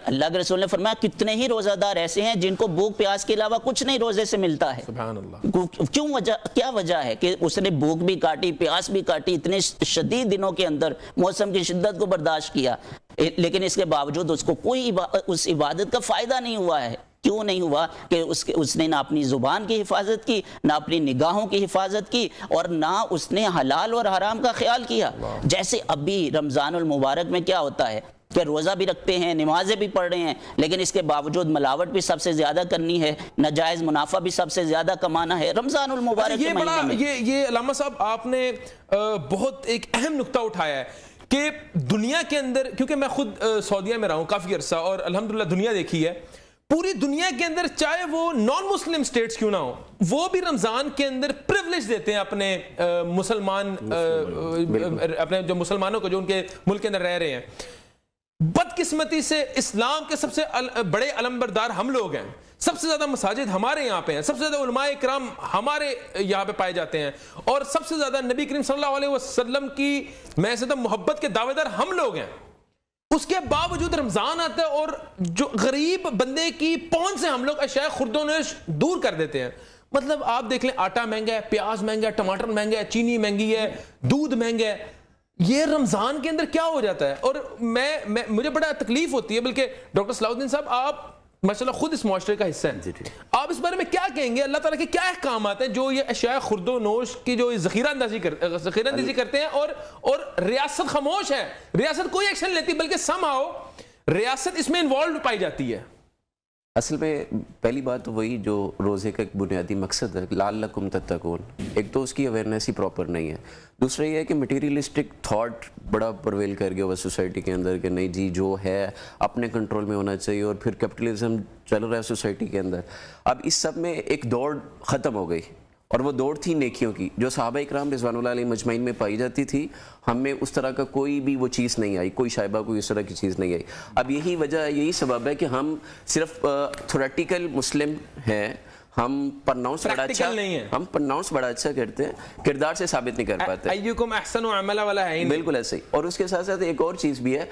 اللہ کے رسول نے فرمایا کتنے ہی روزہ دار ایسے ہیں جن کو بھوک پیاس کے علاوہ کچھ نہیں روزے سے ملتا ہے. سبحان اللہ. کیا وجہ ہے کہ اس نے بھوک بھی کاٹی, پیاس بھی کاٹی, اتنے شدید دنوں کے اندر موسم کی شدت کو برداشت کیا, لیکن اس کے باوجود اس کو کوئی اس عبادت کا فائدہ نہیں ہوا ہے. کیوں نہیں ہوا؟ کہ اس نے نہ اپنی زبان کی حفاظت کی, نہ اپنی نگاہوں کی حفاظت کی, اور نہ اس نے حلال اور حرام کا خیال کیا. جیسے ابھی رمضان المبارک میں کیا ہوتا ہے کہ روزہ بھی رکھتے ہیں, نمازیں بھی پڑھ رہے ہیں, لیکن اس کے باوجود ملاوٹ بھی سب سے زیادہ کرنی ہے, ناجائز منافع بھی سب سے زیادہ کمانا ہے رمضان المبارک کے مہینے میں. یہ علامہ صاحب آپ نے بہت ایک اہم نقطہ اٹھایا ہے کہ دنیا کے اندر, کیونکہ میں خود سعودیہ میں رہا ہوں کافی عرصہ اور الحمدللہ دنیا دیکھی ہے, پوری دنیا کے اندر چاہے وہ نان مسلم سٹیٹس کیوں نہ ہو, وہ بھی رمضان کے اندر پریولیج دیتے ہیں اپنے مسلمان, اپنے جو مسلمانوں کو جو ان کے ملک کے اندر رہ رہے ہیں. بدقسمتی سے اسلام کے سب سے بڑے علمبردار ہم لوگ ہیں, سب سے زیادہ مساجد ہمارے یہاں پہ ہیں, سب سے زیادہ علماء کرام ہمارے یہاں پہ پائے جاتے ہیں, اور سب سے زیادہ نبی کریم صلی اللہ علیہ وسلم کی میں سے محبت کے دعوے دار ہم لوگ ہیں. اس کے باوجود رمضان آتا ہے اور جو غریب بندے کی پہنچ سے ہم لوگ اشیاء خرد و نوش دور کر دیتے ہیں. مطلب آپ دیکھ لیں, آٹا مہنگا ہے, پیاز مہنگا ہے, ٹماٹر مہنگا ہے, چینی مہنگی ہے, دودھ مہنگا ہے. یہ رمضان کے اندر کیا ہو جاتا ہے؟ اور مجھے بڑا تکلیف ہوتی ہے. بلکہ ڈاکٹر صلاح الدین صاحب آپ ماشاءاللہ خود اس معاشرے کا حصہ ہیں, آپ اس بارے میں کیا کہیں گے؟ اللہ تعالیٰ کے کیا احکامات ہیں جو یہ اشیاء خرد و نوش کی جو ذخیرہ اندازی کرتے ہیں, اور ریاست خاموش ہے, ریاست کوئی ایکشن لیتی, بلکہ سم آؤ ریاست اس میں انوالوڈ پائی جاتی ہے. اصل میں پہلی بات تو وہی جو روزے کا ایک بنیادی مقصد ہے, لعلکم تتقون, ایک تو اس کی اویئرنیس ہی پراپر نہیں ہے. دوسرا یہ ہے کہ مٹیریلسٹک تھاٹ بڑا پرویل کر گیا ہوا سوسائٹی کے اندر کہ نہیں جی جو ہے اپنے کنٹرول میں ہونا چاہیے, اور پھر کیپٹلزم چل رہا ہے سوسائٹی کے اندر. اب اس سب میں ایک دوڑ ختم ہو گئی, اور وہ دوڑ تھی نیکیوں کی جو صحابہ اکرام رضوان اللہ علیہ مجمعین میں پائی جاتی تھی. ہم میں اس طرح کا کوئی بھی وہ چیز نہیں آئی, کوئی شائبہ, کوئی اس طرح کی چیز نہیں آئی. اب یہی وجہ, یہی سبب ہے کہ ہم صرف تھیوریٹیکل مسلم ہیں, ہم پرناؤنس بڑا اچھا کرتے ہیں, کردار سے ثابت نہیں کر پاتے. ایکم احسن عملا والا ہے بالکل ایسے ہی. اور اس کے ساتھ ساتھ ایک اور چیز بھی ہے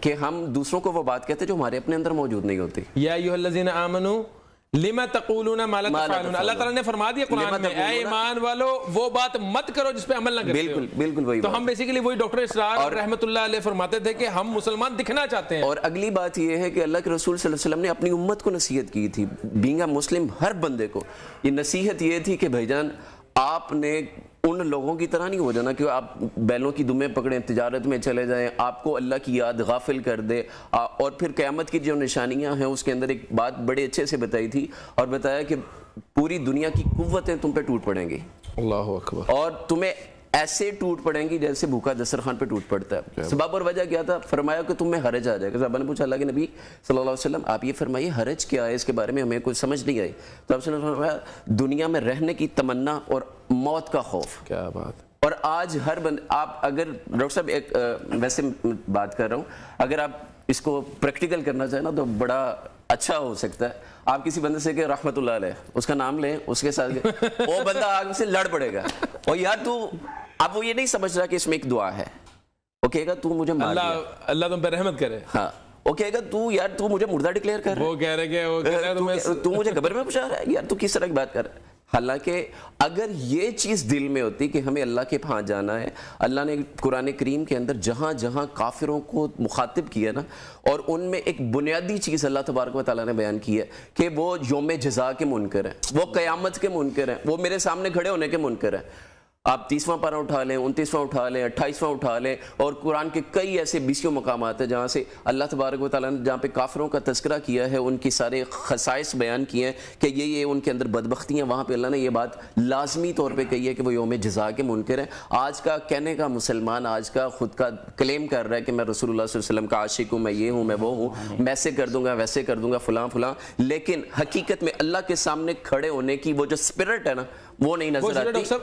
کہ ہم دوسروں کو وہ بات کہتے ہیں جو ہمارے اپنے اندر موجود نہیں ہوتی. یا ایھا الذین آمنوا لما تقولون ما لا تفعلون, اللہ تعالیٰ نے فرما دیا قرآن میں, اے ایمان والو وہ بات مت کرو جس پہ عمل نہ کرتے ہو. بالکل وہی. تو ہم بیسیکلی وہی ڈاکٹر اسرار رحمۃ اللہ علیہ فرماتے تھے کہ ہم مسلمان دکھنا چاہتے ہیں. اور اگلی بات یہ ہے کہ اللہ کے رسول صلی اللہ علیہ وسلم نے اپنی امت کو نصیحت کی تھی, بینگ اے مسلم ہر بندے کو یہ نصیحت یہ تھی کہ بھائی جان آپ نے ان لوگوں کی طرح نہیں ہو جانا کہ آپ بیلوں کی دمیں پکڑیں, تجارت میں چلے جائیں, آپ کو اللہ کی یاد غافل کر دے. اور پھر قیامت کی جو نشانیاں ہیں اس کے اندر ایک بات بڑے اچھے سے بتائی تھی, اور بتایا کہ پوری دنیا کی قوتیں تم پہ ٹوٹ پڑیں گی. اللہ اکبر. اور تمہیں ایسے ٹوٹ پڑیں گی جیسے بھوکا دسترخوان پہ ٹوٹ پڑتا ہے. سبب اور وجہ کیا تھا؟ فرمایا کہ تم میں حرج آ جائے گا. صحابہ نے پوچھا اللہ کے نبی صلی اللہ علیہ وسلم آپ یہ فرمائیے حرج کیا ہے, اس کے بارے میں ہمیں کچھ سمجھ نہیں آئی. تو آپ نے فرمایا دنیا میں رہنے کی تمنا اور موت کا خوف. کیا بات. اور آج ہر بند آپ اگر ڈاکٹر صاحب ایک ویسے بات کر رہا ہوں, اگر آپ اس کو پریکٹیکل کرنا چاہیں نا تو بڑا اچھا ہو سکتا ہے. آپ کسی بندے سے کہ رحمت اللہ علیہ, اس کا نام لیں, اس کے ساتھ وہ بندہ آگ سے لڑ پڑے گا, اور یار تو اب وہ یہ نہیں سمجھ رہا کہ اس میں ایک دعا ہے, وہ کہے گا تو مجھے مار دیا, اللہ تم پہ رحمت کرے. ہاں وہ کہے گا تو یار تو مجھے مردہ ڈکلیئر کر رہا ہے, وہ کہہ رہے کہ تو مجھے قبر میں پہنچا رہا ہے, یار تو کس طرح کی بات کر رہا ہے. حالانکہ اگر یہ چیز دل میں ہوتی کہ ہمیں اللہ کے پاس جانا ہے, اللہ نے قرآن کریم کے اندر جہاں جہاں کافروں کو مخاطب کیا نا, اور ان میں ایک بنیادی چیز اللہ تبارک و تعالیٰ نے بیان کی ہے کہ وہ یوم جزا کے منکر ہیں, وہ قیامت کے منکر ہیں, وہ میرے سامنے کھڑے ہونے کے منکر ہیں. آپ 30واں پارہ اٹھا لیں, 29واں اٹھا لیں, 28واں اٹھا لیں, اور قرآن کے کئی ایسے 20 مقامات ہیں جہاں سے اللہ تبارک و تعالیٰ نے جہاں پہ کافروں کا تذکرہ کیا ہے, ان کی سارے خصائص بیان کیے ہیں کہ یہ ان کے اندر بدبختی ہیں. وہاں پہ اللہ نے یہ بات لازمی طور پہ کہی ہے کہ وہ یوم جزا کے منکر ہیں. آج کا کہنے کا مسلمان آج کا خود کا کلیم کر رہا ہے کہ میں رسول اللہ صلی اللہ علیہ وسلم کا عاشق ہوں, میں یہ ہوں, میں وہ ہوں, میں ایسے کر دوں گا, ویسے کر دوں گا, فلاں, لیکن حقیقت میں اللہ کے سامنے کھڑے ہونے کی وہ جو اسپرٹ ہے نا وہ نہیں نظر آتی.